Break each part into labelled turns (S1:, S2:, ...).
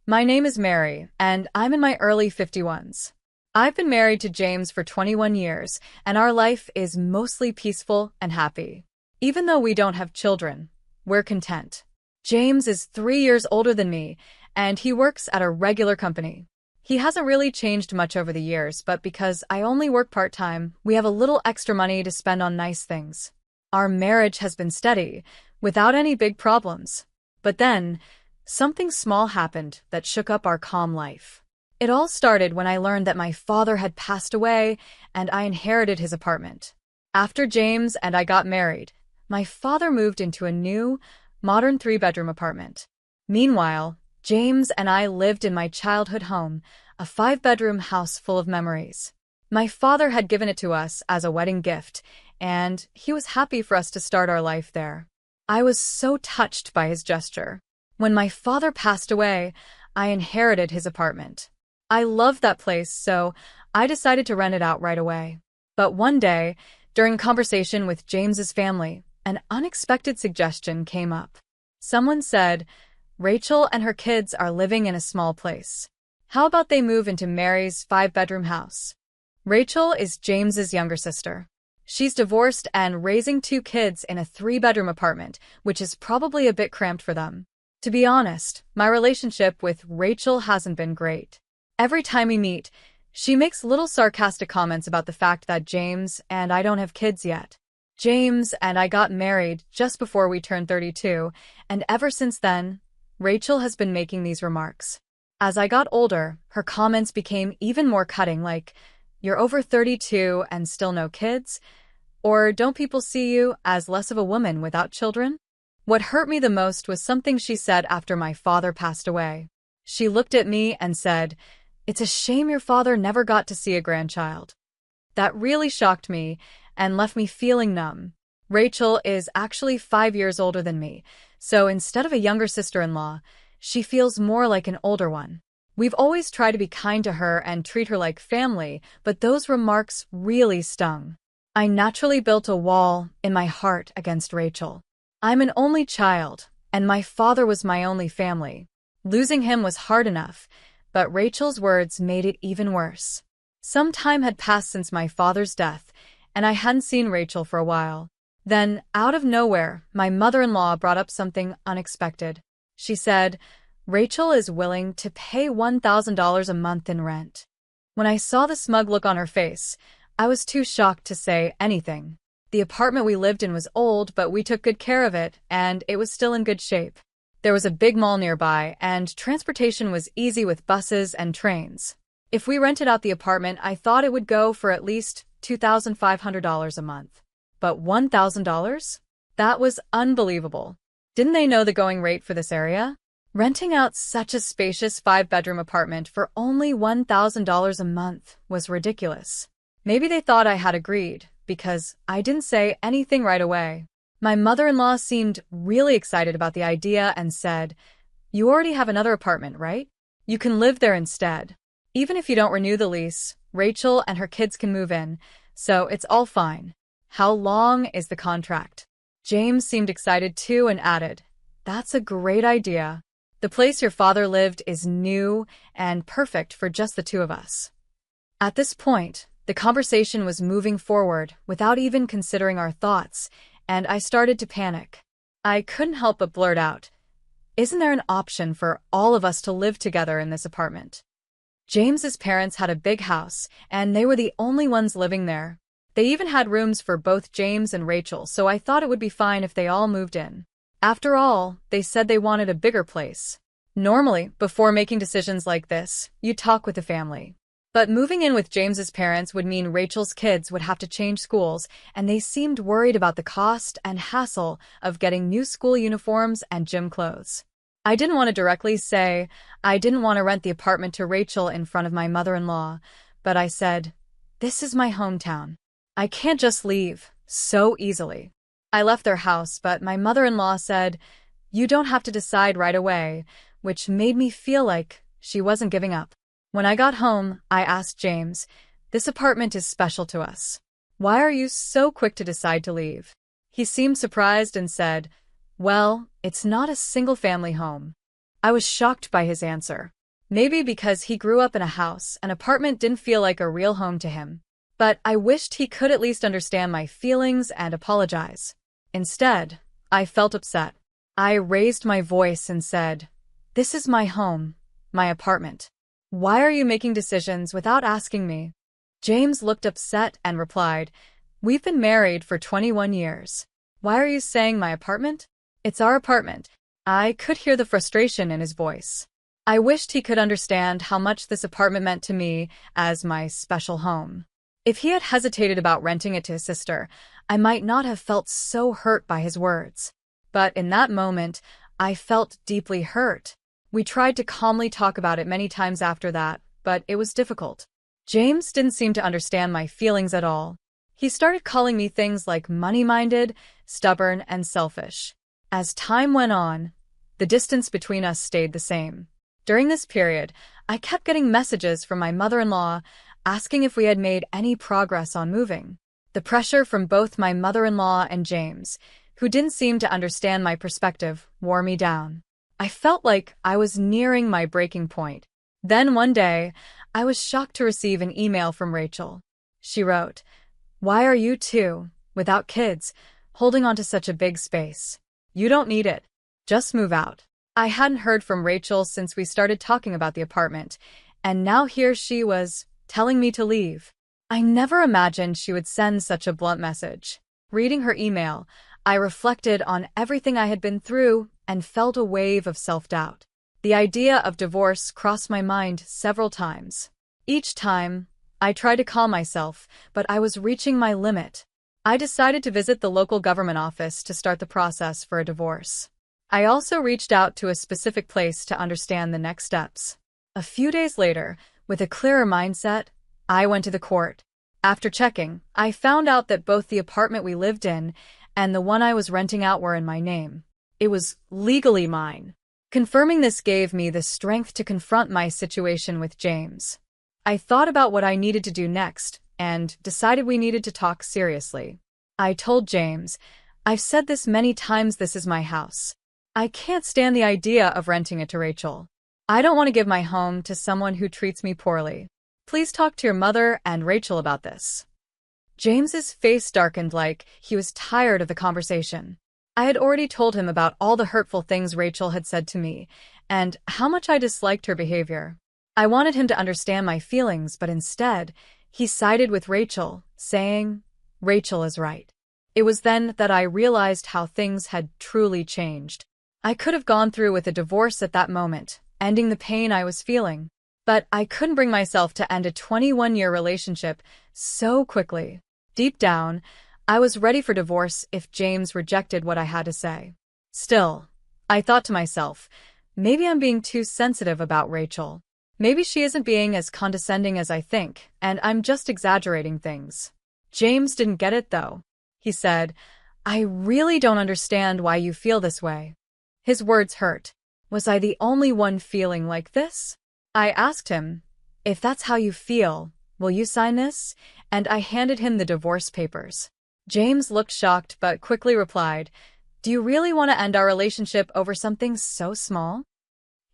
S1: My name is Mary, and I'm in my early 51s. I've been married to James for 21 years, and our life is mostly peaceful and happy. Even though we don't have children, we're content. James is 3 years older than me, and he works at a regular company. He hasn't really changed much over the years, but because I only work part-time, we have a little extra money to spend on nice things. Our marriage has been steady, without any big problems. But then, something small happened that shook up our calm life. It all started when I learned that my father had passed away and I inherited his apartment. After James and I got married, my father moved into a new, modern 3-bedroom apartment. Meanwhile, James and I lived in my childhood home, a 5-bedroom house full of memories. My father had given it to us as a wedding gift, and he was happy for us to start our life there. I was so touched by his gesture. When my father passed away, I inherited his apartment. I loved that place, so I decided to rent it out right away. But one day, during a conversation with James's family, an unexpected suggestion came up. Someone said, "Rachel and her kids are living in a small place. How about they move into Mary's 5-bedroom house?" Rachel is James's younger sister. She's divorced and raising 2 kids in a 3-bedroom apartment, which is probably a bit cramped for them. To be honest, my relationship with Rachel hasn't been great. Every time we meet, she makes little sarcastic comments about the fact that James and I don't have kids yet. James and I got married just before we turned 32, and ever since then, Rachel has been making these remarks. As I got older, her comments became even more cutting, like, "You're over 32 and still no kids?" Or, "Don't people see you as less of a woman without children?" What hurt me the most was something she said after my father passed away. She looked at me and said, "It's a shame your father never got to see a grandchild." That really shocked me and left me feeling numb. Rachel is actually 5 years older than me, so instead of a younger sister-in-law, she feels more like an older one. We've always tried to be kind to her and treat her like family, but those remarks really stung. I naturally built a wall in my heart against Rachel. I'm an only child, and my father was my only family. Losing him was hard enough, but Rachel's words made it even worse. Some time had passed since my father's death, and I hadn't seen Rachel for a while. Then, out of nowhere, my mother-in-law brought up something unexpected. She said, "Rachel is willing to pay $1,000 a month in rent." When I saw the smug look on her face, I was too shocked to say anything. The apartment we lived in was old, but we took good care of it, and it was still in good shape. There was a big mall nearby, and transportation was easy with buses and trains. If we rented out the apartment, I thought it would go for at least $2,500 a month. But $1,000? That was unbelievable. Didn't they know the going rate for this area? Renting out such a spacious 5-bedroom apartment for only $1,000 a month was ridiculous. Maybe they thought I had agreed, because I didn't say anything right away. My mother-in-law seemed really excited about the idea and said, "You already have another apartment, right? You can live there instead. Even if you don't renew the lease, Rachel and her kids can move in, so it's all fine." "How long is the contract?" James seemed excited too and added, "That's a great idea. The place your father lived is new and perfect for just the 2 of us." At this point, the conversation was moving forward without even considering our thoughts, and I started to panic. I couldn't help but blurt out, "Isn't there an option for all of us to live together in this apartment?" James's parents had a big house, and they were the only ones living there. They even had rooms for both James and Rachel, so I thought it would be fine if they all moved in. After all, they said they wanted a bigger place. Normally, before making decisions like this, you talk with the family. But moving in with James's parents would mean Rachel's kids would have to change schools, and they seemed worried about the cost and hassle of getting new school uniforms and gym clothes. I didn't want to directly say I didn't want to rent the apartment to Rachel in front of my mother-in-law, but I said, "This is my hometown. I can't just leave so easily." I left their house, but my mother-in-law said, "You don't have to decide right away," which made me feel like she wasn't giving up. When I got home, I asked James, "This apartment is special to us. Why are you so quick to decide to leave?" He seemed surprised and said, "Well, it's not a single-family home. I was shocked by his answer. Maybe because he grew up in a house, an apartment didn't feel like a real home to him. But I wished he could at least understand my feelings and apologize. Instead, I felt upset. I raised my voice and said, "This is my home, my apartment. Why are you making decisions without asking me?" James looked upset and replied, "We've been married for 21 years. Why are you saying my apartment? It's our apartment." I could hear the frustration in his voice. I wished he could understand how much this apartment meant to me as my special home. If he had hesitated about renting it to his sister, I might not have felt so hurt by his words. But in that moment, I felt deeply hurt. We tried to calmly talk about it many times after that, but it was difficult. James didn't seem to understand my feelings at all. He started calling me things like money-minded, stubborn, and selfish. As time went on, the distance between us stayed the same. During this period, I kept getting messages from my mother-in-law asking if we had made any progress on moving. The pressure from both my mother-in-law and James, who didn't seem to understand my perspective, wore me down. I felt like I was nearing my breaking point. Then one day, I was shocked to receive an email from Rachel. She wrote, "Why are you two, without kids, holding on to such a big space? You don't need it. Just move out." I hadn't heard from Rachel since we started talking about the apartment, and now here she was, telling me to leave. I never imagined she would send such a blunt message. Reading her email, I reflected on everything I had been through and felt a wave of self-doubt. The idea of divorce crossed my mind several times. Each time, I tried to calm myself, but I was reaching my limit. I decided to visit the local government office to start the process for a divorce. I also reached out to a specific place to understand the next steps. A few days later, with a clearer mindset, I went to the court. After checking, I found out that both the apartment we lived in and the one I was renting out were in my name. It was legally mine. Confirming this gave me the strength to confront my situation with James. I thought about what I needed to do next and decided we needed to talk seriously. I told James, "I've said this many times, this is my house. I can't stand the idea of renting it to Rachel. I don't want to give my home to someone who treats me poorly. Please talk to your mother and Rachel about this." James's face darkened like he was tired of the conversation. I had already told him about all the hurtful things Rachel had said to me and how much I disliked her behavior. I wanted him to understand my feelings, but instead, he sided with Rachel, saying, "Rachel is right." It was then that I realized how things had truly changed. I could have gone through with a divorce at that moment, ending the pain I was feeling. But I couldn't bring myself to end a 21-year relationship so quickly. Deep down, I was ready for divorce if James rejected what I had to say. Still, I thought to myself, maybe I'm being too sensitive about Rachel. Maybe she isn't being as condescending as I think, and I'm just exaggerating things. James didn't get it, though. He said, "I really don't understand why you feel this way." His words hurt. Was I the only one feeling like this? I asked him, "If that's how you feel, will you sign this?" And I handed him the divorce papers. James looked shocked but quickly replied, "Do you really want to end our relationship over something so small?"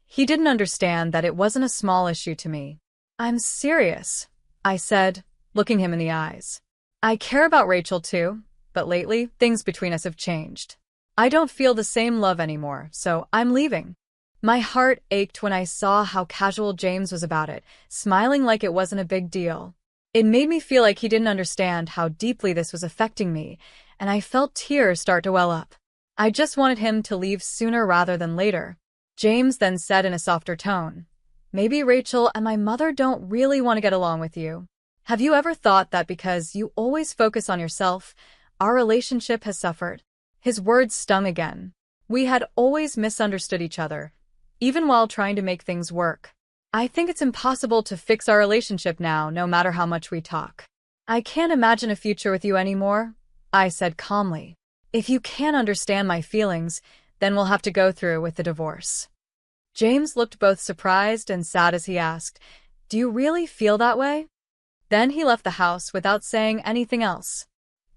S1: He didn't understand that it wasn't a small issue to me. "I'm serious," I said, looking him in the eyes. "I care about Rachel too, but lately, things between us have changed. I don't feel the same love anymore, so I'm leaving." My heart ached when I saw how casual James was about it, smiling like it wasn't a big deal. It made me feel like he didn't understand how deeply this was affecting me, and I felt tears start to well up. I just wanted him to leave sooner rather than later. James then said in a softer tone, "Maybe Rachel and my mother don't really want to get along with you. Have you ever thought that because you always focus on yourself, our relationship has suffered?" His words stung again. We had always misunderstood each other, even while trying to make things work. "I think it's impossible to fix our relationship now, no matter how much we talk. I can't imagine a future with you anymore," I said calmly. "If you can't understand my feelings, then we'll have to go through with the divorce." James looked both surprised and sad as he asked, "Do you really feel that way?" Then he left the house without saying anything else.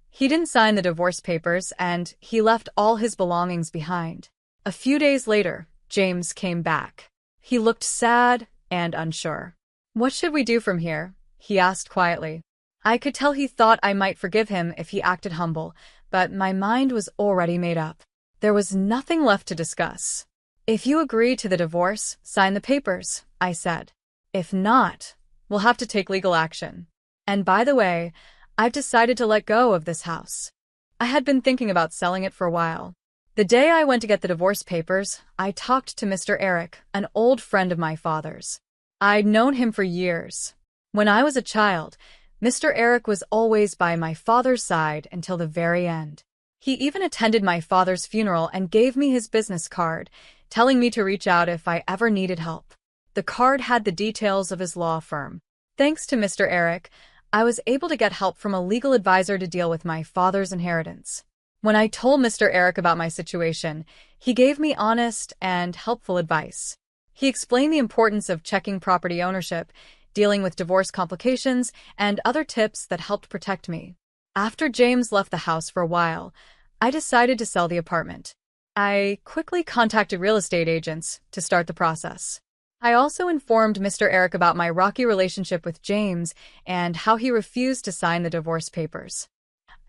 S1: He didn't sign the divorce papers, and he left all his belongings behind. A few days later, James came back. He looked sad and unsure. "What should we do from here?" he asked quietly. I could tell he thought I might forgive him if he acted humble, but my mind was already made up. There was nothing left to discuss. "If you agree to the divorce, sign the papers," I said. "If not, we'll have to take legal action. And by the way, I've decided to let go of this house." I had been thinking about selling it for a while. The day I went to get the divorce papers, I talked to Mr. Eric, an old friend of my father's. I'd known him for years. When I was a child, Mr. Eric was always by my father's side until the very end. He even attended my father's funeral and gave me his business card, telling me to reach out if I ever needed help. The card had the details of his law firm. Thanks to Mr. Eric, I was able to get help from a legal advisor to deal with my father's inheritance. When I told Mr. Eric about my situation, he gave me honest and helpful advice. He explained the importance of checking property ownership, dealing with divorce complications, and other tips that helped protect me. After James left the house for a while, I decided to sell the apartment. I quickly contacted real estate agents to start the process. I also informed Mr. Eric about my rocky relationship with James and how he refused to sign the divorce papers.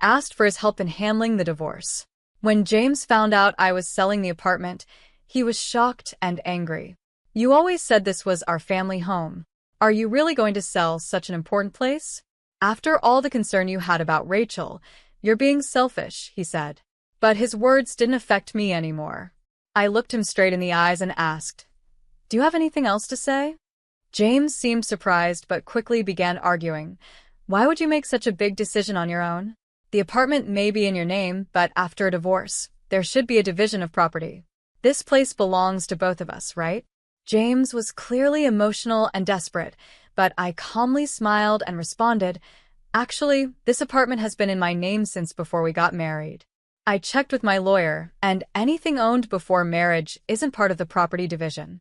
S1: Asked for his help in handling the divorce. When James found out I was selling the apartment, he was shocked and angry. "You always said this was our family home. Are you really going to sell such an important place? After all the concern you had about Rachel, you're being selfish," he said. But his words didn't affect me anymore. I looked him straight in the eyes and asked, "Do you have anything else to say?" James seemed surprised but quickly began arguing. "Why would you make such a big decision on your own? The apartment may be in your name, but after a divorce, there should be a division of property. This place belongs to both of us, right?" James was clearly emotional and desperate, but I calmly smiled and responded, "Actually, this apartment has been in my name since before we got married. I checked with my lawyer, and anything owned before marriage isn't part of the property division."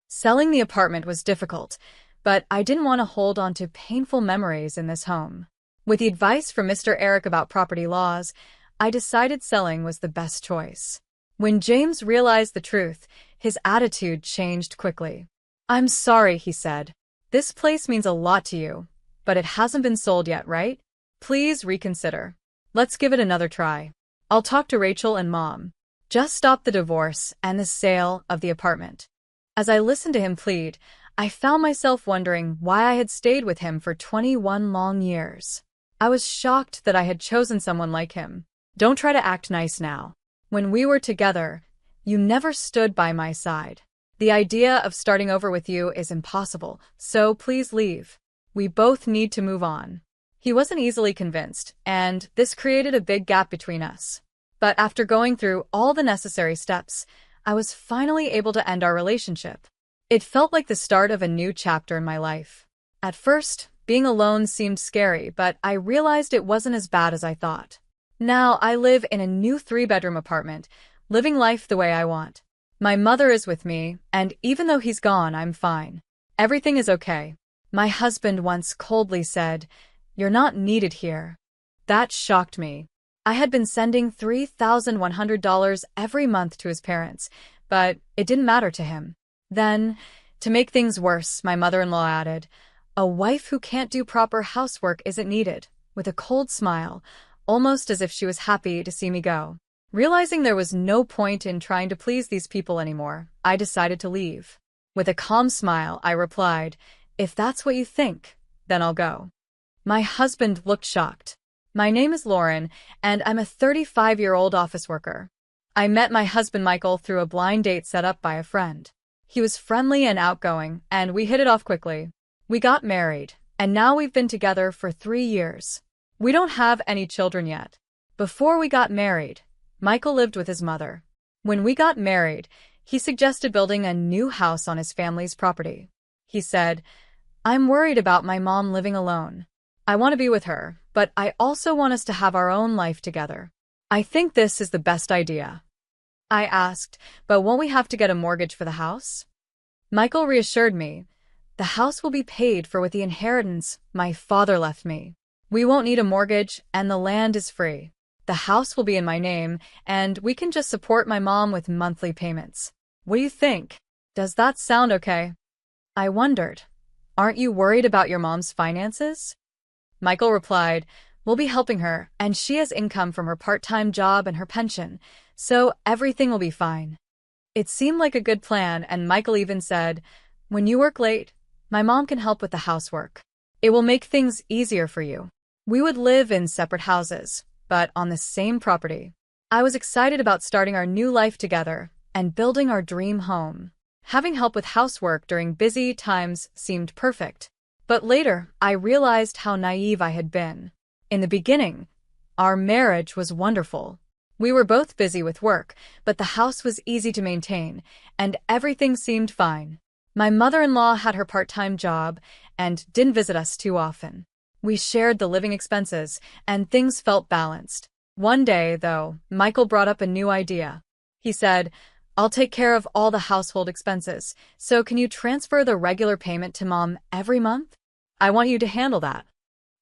S1: Selling the apartment was difficult, but I didn't want to hold on to painful memories in this home. With the advice from Mr. Eric about property laws, I decided selling was the best choice. When James realized the truth, his attitude changed quickly. "I'm sorry," he said. "This place means a lot to you, but it hasn't been sold yet, right? Please reconsider. Let's give it another try. I'll talk to Rachel and Mom. Just stop the divorce and the sale of the apartment." As I listened to him plead, I found myself wondering why I had stayed with him for 21 long years. I was shocked that I had chosen someone like him. "Don't try to act nice now. When we were together, you never stood by my side. The idea of starting over with you is impossible, so please leave. We both need to move on." He wasn't easily convinced, and this created a big gap between us. But after going through all the necessary steps, I was finally able to end our relationship. It felt like the start of a new chapter in my life. At first, being alone seemed scary, but I realized it wasn't as bad as I thought. Now I live in a new 3-bedroom apartment, living life the way I want. My mother is with me, and even though he's gone, I'm fine. Everything is okay. My husband once coldly said, "You're not needed here." That shocked me. I had been sending $3,100 every month to his parents, but it didn't matter to him. Then, to make things worse, my mother-in-law added, "A wife who can't do proper housework isn't needed," with a cold smile, almost as if she was happy to see me go. Realizing there was no point in trying to please these people anymore, I decided to leave. With a calm smile, I replied, "If that's what you think, then I'll go." My husband looked shocked. "My name is Lauren, and I'm a 35-year-old office worker. I met my husband Michael through a blind date set up by a friend. He was friendly and outgoing, and we hit it off quickly. We got married, and now we've been together for 3 years. We don't have any children yet. Before we got married, Michael lived with his mother. When we got married, he suggested building a new house on his family's property. He said, 'I'm worried about my mom living alone. I want to be with her, but I also want us to have our own life together. I think this is the best idea.' I asked, 'But won't we have to get a mortgage for the house?' Michael reassured me, 'The house will be paid for with the inheritance my father left me. We won't need a mortgage, and the land is free. The house will be in my name, and we can just support my mom with monthly payments. What do you think? Does that sound okay? I wondered, aren't you worried about your mom's finances? Michael replied, we'll be helping her, and she has income from her part-time job and her pension, so everything will be fine. It seemed like a good plan, and Michael even said, when you work late, my mom can help with the housework. It will make things easier for you. We would live in separate houses, but on the same property. I was excited about starting our new life together and building our dream home. Having help with housework during busy times seemed perfect. But later, I realized how naive I had been. In the beginning, our marriage was wonderful. We were both busy with work, but the house was easy to maintain, and everything seemed fine. My mother-in-law had her part-time job and didn't visit us too often. We shared the living expenses, and things felt balanced. One day, though, Michael brought up a new idea. He said, I'll take care of all the household expenses, so can you transfer the regular payment to Mom every month? I want you to handle that.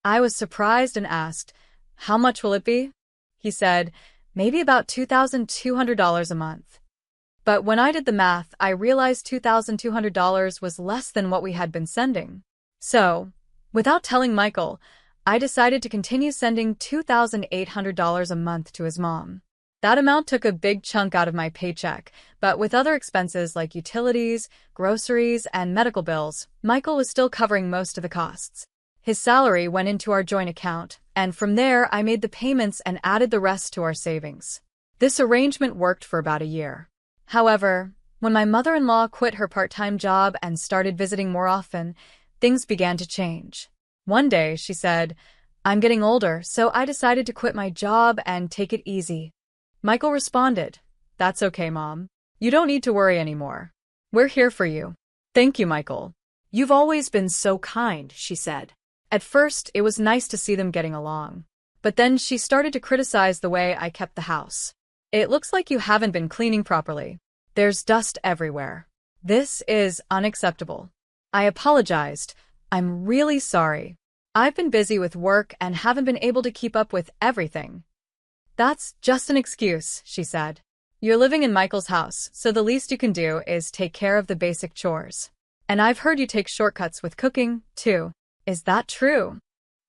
S1: I was surprised and asked, how much will it be? He said, maybe about $2,200 a month. But when I did the math, I realized $2,200 was less than what we had been sending. So, without telling Michael, I decided to continue sending $2,800 a month to his mom. That amount took a big chunk out of my paycheck, but with other expenses like utilities, groceries, and medical bills, Michael was still covering most of the costs. His salary went into our joint account, and from there I made the payments and added the rest to our savings. This arrangement worked for about a year. However, when my mother-in-law quit her part-time job and started visiting more often, things began to change. One day, she said, I'm getting older, so I decided to quit my job and take it easy. Michael responded, that's okay, Mom. You don't need to worry anymore. We're here for you. Thank you, Michael. You've always been so kind, she said. At first, it was nice to see them getting along. But then she started to criticize the way I kept the house. It looks like you haven't been cleaning properly. There's dust everywhere. This is unacceptable. I apologized. I'm really sorry. I've been busy with work and haven't been able to keep up with everything. That's just an excuse, she said. You're living in Michael's house, so the least you can do is take care of the basic chores. And I've heard you take shortcuts with cooking, too. Is that true?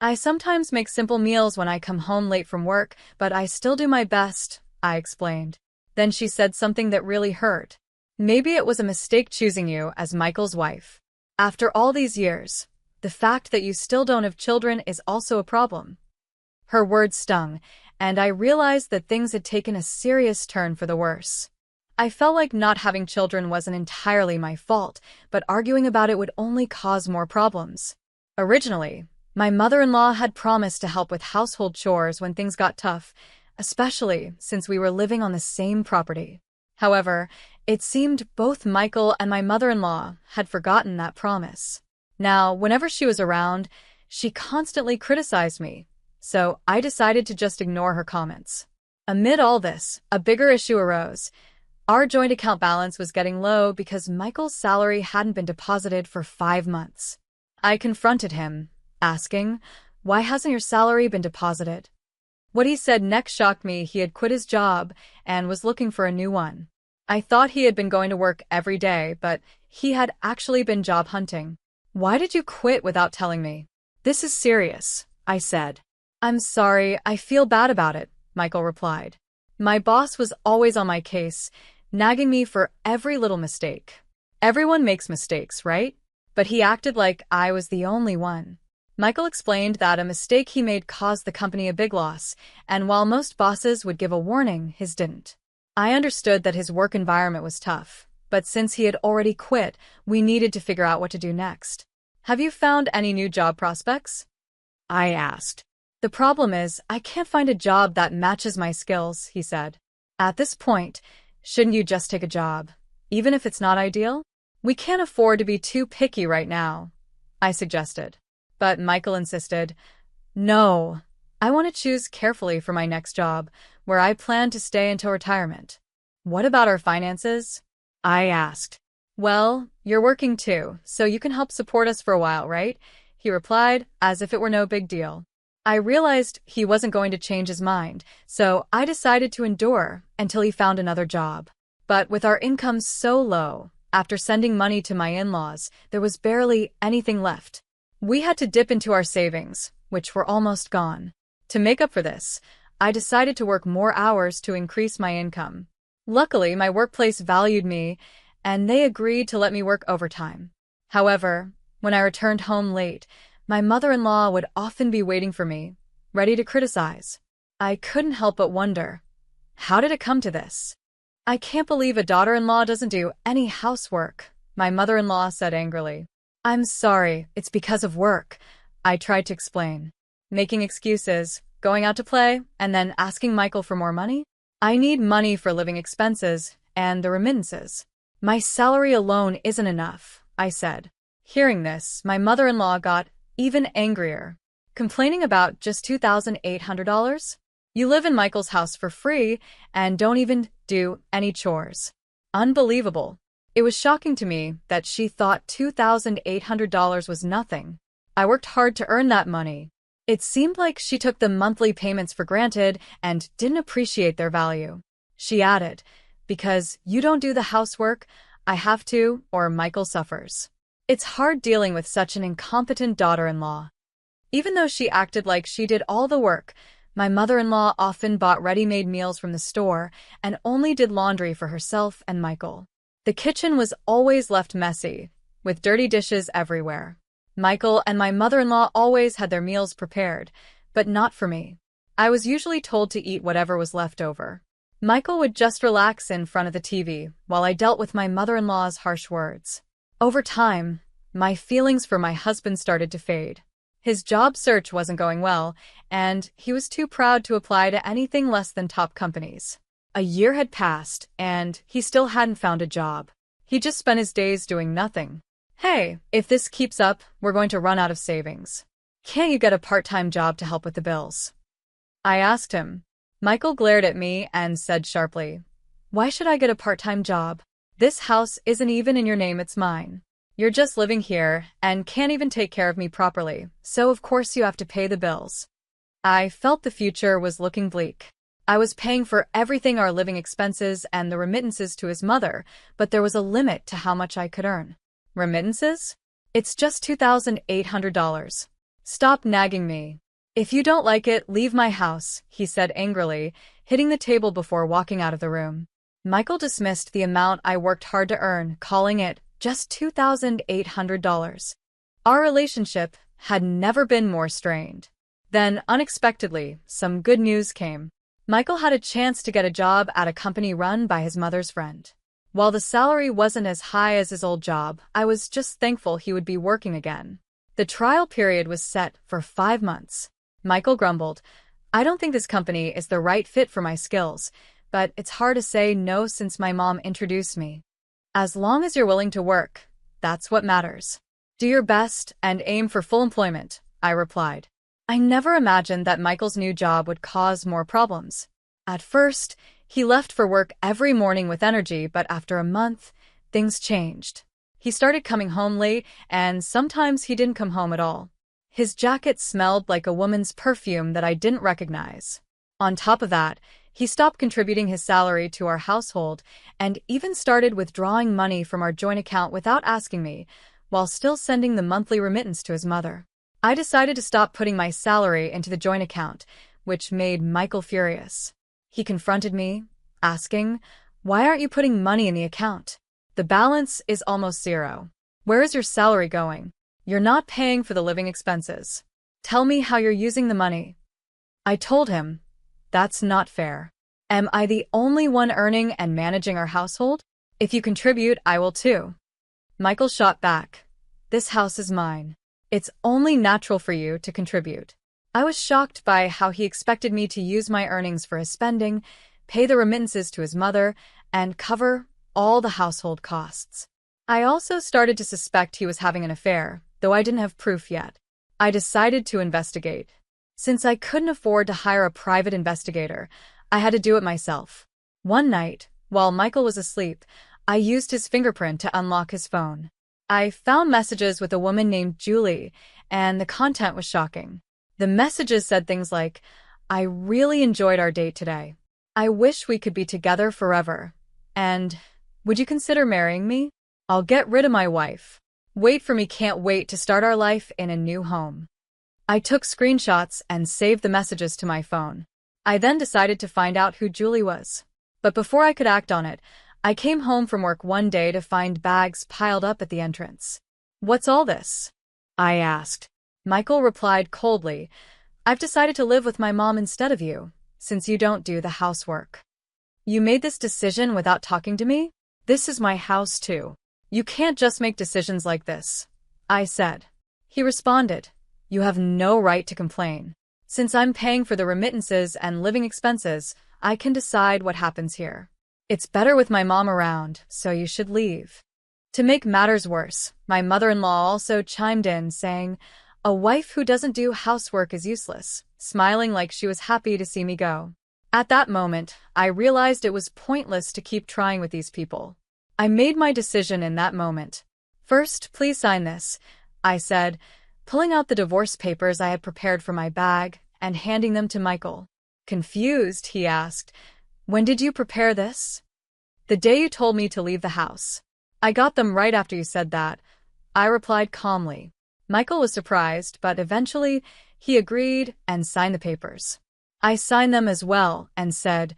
S1: I sometimes make simple meals when I come home late from work, but I still do my best, I explained. Then she said something that really hurt. Maybe it was a mistake choosing you as Michael's wife. After all these years, the fact that you still don't have children is also a problem. Her words stung, and I realized that things had taken a serious turn for the worse. I felt like not having children wasn't entirely my fault, but arguing about it would only cause more problems. Originally, my mother-in-law had promised to help with household chores when things got tough, especially since we were living on the same property. However, it seemed both Michael and my mother-in-law had forgotten that promise. Now, whenever she was around, she constantly criticized me, so I decided to just ignore her comments. Amid all this, a bigger issue arose. Our joint account balance was getting low because Michael's salary hadn't been deposited for 5 months. I confronted him, asking, why hasn't your salary been deposited? What he said next shocked me. He had quit his job and was looking for a new one. I thought he had been going to work every day, but he had actually been job hunting. Why did you quit without telling me? This is serious, I said. I'm sorry, I feel bad about it, Michael replied. My boss was always on my case, nagging me for every little mistake. Everyone makes mistakes, right? But he acted like I was the only one. Michael explained that a mistake he made caused the company a big loss, and while most bosses would give a warning, his didn't. I understood that his work environment was tough, but since he had already quit, we needed to figure out what to do next. Have you found any new job prospects? I asked. The problem is, I can't find a job that matches my skills, he said. At this point, shouldn't you just take a job, even if it's not ideal? We can't afford to be too picky right now, I suggested. But Michael insisted, no, I want to choose carefully for my next job, where I plan to stay until retirement. What about our finances? I asked. Well, you're working too, so you can help support us for a while, right? He replied, as if it were no big deal. I realized he wasn't going to change his mind, so I decided to endure until he found another job. But with our income so low, after sending money to my in-laws, there was barely anything left. We had to dip into our savings, which were almost gone. To make up for this, I decided to work more hours to increase my income. Luckily, my workplace valued me, and they agreed to let me work overtime. However, when I returned home late, my mother-in-law would often be waiting for me, ready to criticize. I couldn't help but wonder, how did it come to this? I can't believe a daughter-in-law doesn't do any housework, my mother-in-law said angrily. I'm sorry, it's because of work, I tried to explain. Making excuses, going out to play, and then asking Michael for more money? I need money for living expenses and the remittances. My salary alone isn't enough, I said. Hearing this, my mother-in-law got even angrier. Complaining about just $2,800? You live in Michael's house for free and don't even do any chores. Unbelievable. It was shocking to me that she thought $2,800 was nothing. I worked hard to earn that money. It seemed like she took the monthly payments for granted and didn't appreciate their value. She added, because you don't do the housework, I have to, or Michael suffers. It's hard dealing with such an incompetent daughter-in-law. Even though she acted like she did all the work, my mother-in-law often bought ready-made meals from the store and only did laundry for herself and Michael. The kitchen was always left messy, with dirty dishes everywhere. Michael and my mother-in-law always had their meals prepared, but not for me. I was usually told to eat whatever was left over. Michael would just relax in front of the TV while I dealt with my mother-in-law's harsh words. Over time, my feelings for my husband started to fade. His job search wasn't going well, and he was too proud to apply to anything less than top companies. A year had passed, and he still hadn't found a job. He just spent his days doing nothing. Hey, if this keeps up, we're going to run out of savings. Can't you get a part-time job to help with the bills? I asked him. Michael glared at me and said sharply, why should I get a part-time job? This house isn't even in your name, it's mine. You're just living here and can't even take care of me properly, so of course you have to pay the bills. I felt the future was looking bleak. I was paying for everything, our living expenses and the remittances to his mother, but there was a limit to how much I could earn. Remittances? It's just $2,800. Stop nagging me. If you don't like it, leave my house, he said angrily, hitting the table before walking out of the room. Michael dismissed the amount I worked hard to earn, calling it just $2,800. Our relationship had never been more strained. Then, unexpectedly, some good news came. Michael had a chance to get a job at a company run by his mother's friend. While the salary wasn't as high as his old job, I was just thankful he would be working again. The trial period was set for 5 months. Michael grumbled, I don't think this company is the right fit for my skills, but it's hard to say no since my mom introduced me. As long as you're willing to work, that's what matters. Do your best and aim for full employment, I replied. I never imagined that Michael's new job would cause more problems. At first, he left for work every morning with energy, but after a month, things changed. He started coming home late, and sometimes he didn't come home at all. His jacket smelled like a woman's perfume that I didn't recognize. On top of that, he stopped contributing his salary to our household and even started withdrawing money from our joint account without asking me, while still sending the monthly remittance to his mother. I decided to stop putting my salary into the joint account, which made Michael furious. He confronted me, asking, why aren't you putting money in the account? The balance is almost zero. Where is your salary going? You're not paying for the living expenses. Tell me how you're using the money. I told him, that's not fair. Am I the only one earning and managing our household? If you contribute, I will too. Michael shot back. This house is mine. It's only natural for you to contribute. I was shocked by how he expected me to use my earnings for his spending, pay the remittances to his mother, and cover all the household costs. I also started to suspect he was having an affair, though I didn't have proof yet. I decided to investigate. Since I couldn't afford to hire a private investigator, I had to do it myself. One night, while Michael was asleep, I used his fingerprint to unlock his phone. I found messages with a woman named Julie, and the content was shocking. The messages said things like, I really enjoyed our date today. I wish we could be together forever. And would you consider marrying me? I'll get rid of my wife. Wait for me, can't wait to start our life in a new home. I took screenshots and saved the messages to my phone. I then decided to find out who Julie was. But before I could act on it, I came home from work one day to find bags piled up at the entrance. What's all this? I asked. Michael replied coldly, I've decided to live with my mom instead of you, since you don't do the housework. You made this decision without talking to me? This is my house too. You can't just make decisions like this, I said. He responded, You have no right to complain. Since I'm paying for the remittances and living expenses, I can decide what happens here. It's better with my mom around, so you should leave. To make matters worse, my mother-in-law also chimed in, saying, A wife who doesn't do housework is useless, smiling like she was happy to see me go. At that moment, I realized it was pointless to keep trying with these people. I made my decision in that moment. First, please sign this, I said, pulling out the divorce papers I had prepared from my bag and handing them to Michael. Confused, he asked, When did you prepare this? The day you told me to leave the house. I got them right after you said that, I replied calmly. Michael was surprised, but eventually he agreed and signed the papers. I signed them as well and said,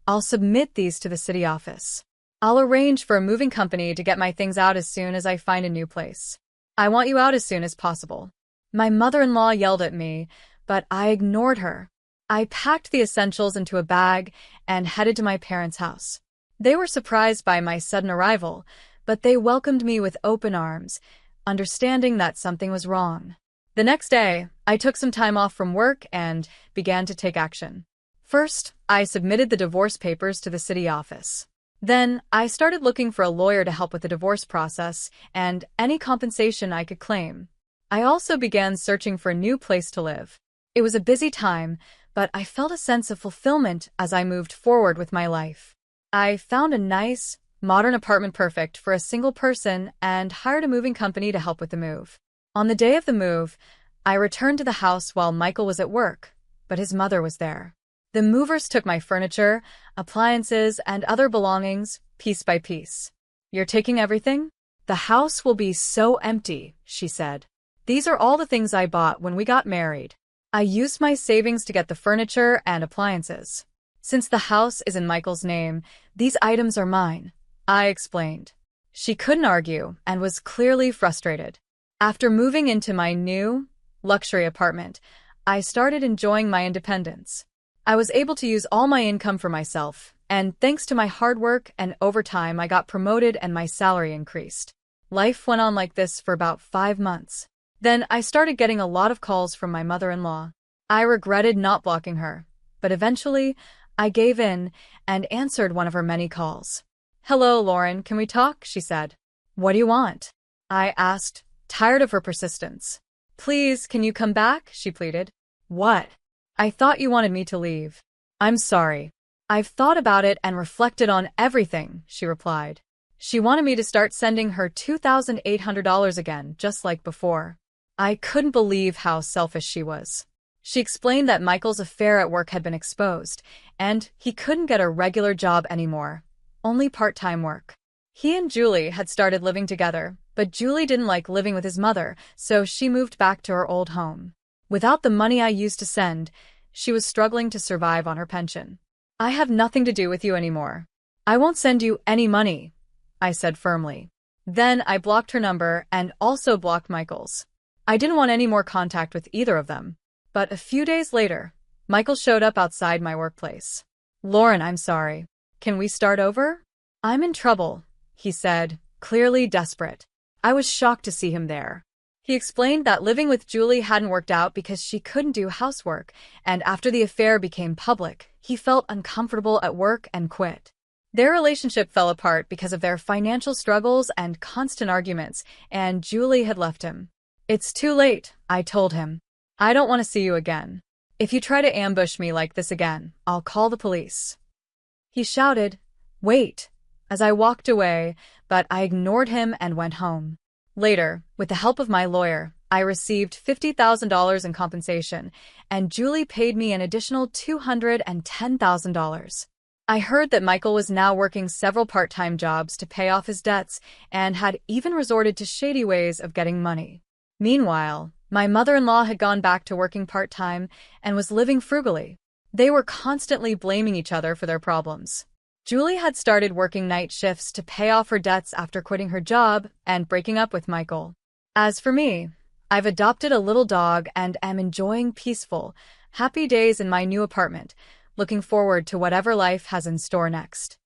S1: I'll submit these to the city office. I'll arrange for a moving company to get my things out as soon as I find a new place. I want you out as soon as possible. My mother-in-law yelled at me, but I ignored her. I packed the essentials into a bag and headed to my parents' house. They were surprised by my sudden arrival, but they welcomed me with open arms, understanding that something was wrong. The next day, I took some time off from work and began to take action. First, I submitted the divorce papers to the city office. Then, I started looking for a lawyer to help with the divorce process and any compensation I could claim. I also began searching for a new place to live. It was a busy time, but I felt a sense of fulfillment as I moved forward with my life. I found a nice, modern apartment perfect for a single person and hired a moving company to help with the move. On the day of the move, I returned to the house while Michael was at work, but his mother was there. The movers took my furniture, appliances, and other belongings, piece by piece. You're taking everything? The house will be so empty, she said. These are all the things I bought when we got married. I used my savings to get the furniture and appliances. Since the house is in Michael's name, these items are mine, I explained. She couldn't argue and was clearly frustrated. After moving into my new, luxury apartment, I started enjoying my independence. I was able to use all my income for myself, and thanks to my hard work and overtime, I got promoted and my salary increased. Life went on like this for about 5 months. Then I started getting a lot of calls from my mother-in-law. I regretted not blocking her, but eventually I gave in and answered one of her many calls. Hello, Lauren, can we talk? She said. What do you want? I asked, tired of her persistence. Please, can you come back? She pleaded. What? I thought you wanted me to leave. I'm sorry. I've thought about it and reflected on everything, she replied. She wanted me to start sending her $2,800 again, just like before. I couldn't believe how selfish she was. She explained that Michael's affair at work had been exposed, and he couldn't get a regular job anymore, only part-time work. He and Julie had started living together, but Julie didn't like living with his mother, so she moved back to her old home. Without the money I used to send, she was struggling to survive on her pension. I have nothing to do with you anymore. I won't send you any money, I said firmly. Then I blocked her number and also blocked Michael's. I didn't want any more contact with either of them. But a few days later, Michael showed up outside my workplace. Lauren, I'm sorry. Can we start over? I'm in trouble, he said, clearly desperate. I was shocked to see him there. He explained that living with Julie hadn't worked out because she couldn't do housework, and after the affair became public, he felt uncomfortable at work and quit. Their relationship fell apart because of their financial struggles and constant arguments, and Julie had left him. It's too late, I told him. I don't want to see you again. If you try to ambush me like this again, I'll call the police. He shouted, Wait, as I walked away, but I ignored him and went home. Later, with the help of my lawyer, I received $50,000 in compensation, and Julie paid me an additional $210,000. I heard that Michael was now working several part-time jobs to pay off his debts and had even resorted to shady ways of getting money. Meanwhile, my mother-in-law had gone back to working part-time and was living frugally. They were constantly blaming each other for their problems. Julie had started working night shifts to pay off her debts after quitting her job and breaking up with Michael. As for me, I've adopted a little dog and am enjoying peaceful, happy days in my new apartment, looking forward to whatever life has in store next.